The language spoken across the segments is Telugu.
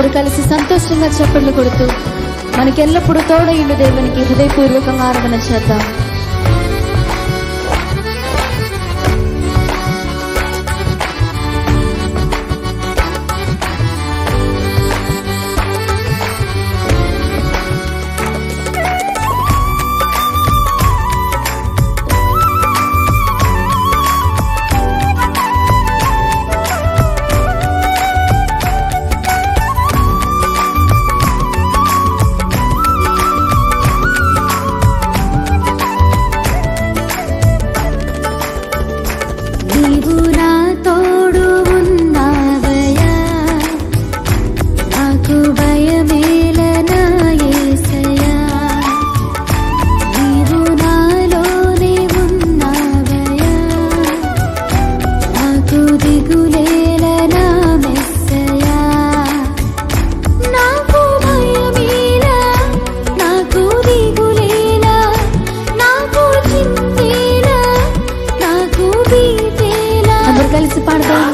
అందరూ కలిసి సంతోషంగా చప్పట్లు కొడుతూ మనకెల్లప్పుడూ తోడయుండు దేవునికి హృదయపూర్వకంగా ఆరాధన చేద్దాం. కలిసి పాడదాం.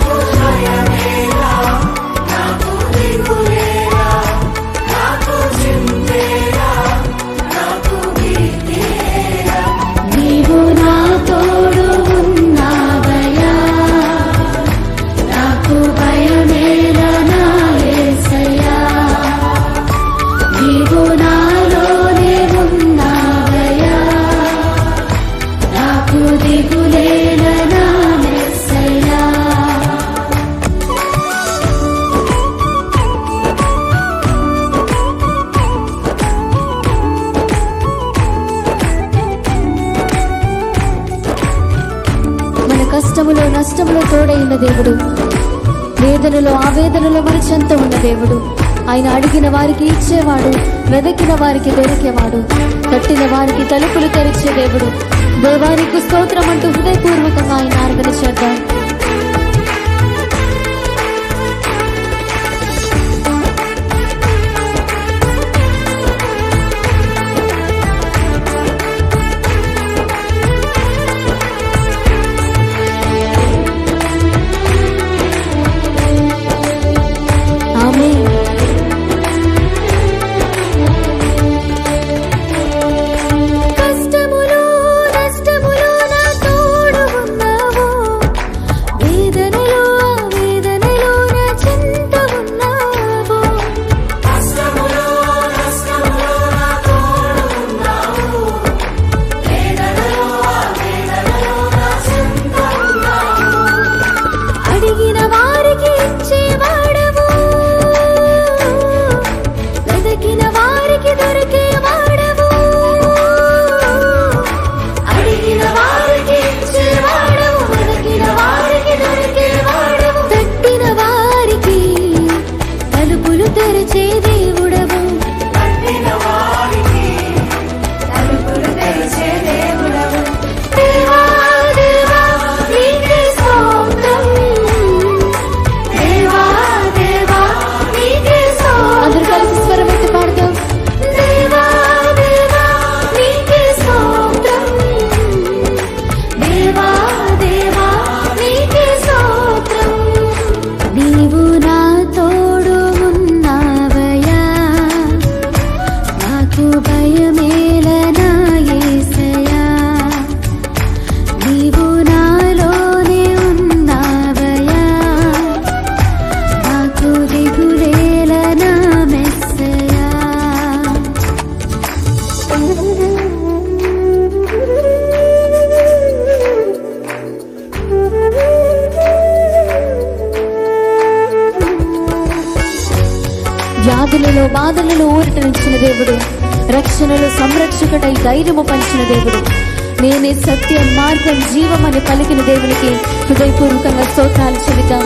నీవు నా తోడు ఉన్నావయ్యా, నాకు భయమేలా నా యేసయ్యా. నీవు నాలోనే ఉన్నావయ్యా, నాకు దిగులేలా నా కష్టములో నష్టములో తోడైన దేవుడు, వేదనలో ఆవేదనలో మన చెంత ఉన్న దేవుడు. ఆయన అడిగిన వారికి ఇచ్చేవాడు, వెదకిన వారికి దొరికేవాడు, తట్టిన వారికి తలుపులు తెరిచే దేవుడు. దేవానికి స్తోత్రం అంటూ హృదయపూర్వకంగా ఆయన ఆరాధన చేద్దాం. వ్యాధులలో బాధలలో ఊరటనిచ్చిన దేవుడు, రక్షణలో సంరక్షకుడై ధైర్యము పంచిన దేవుడు, నేనే సత్యం మార్గం జీవం అని పలికిన దేవునికి హృదయపూర్వకంగా స్తోత్రాలు చెబుతాం.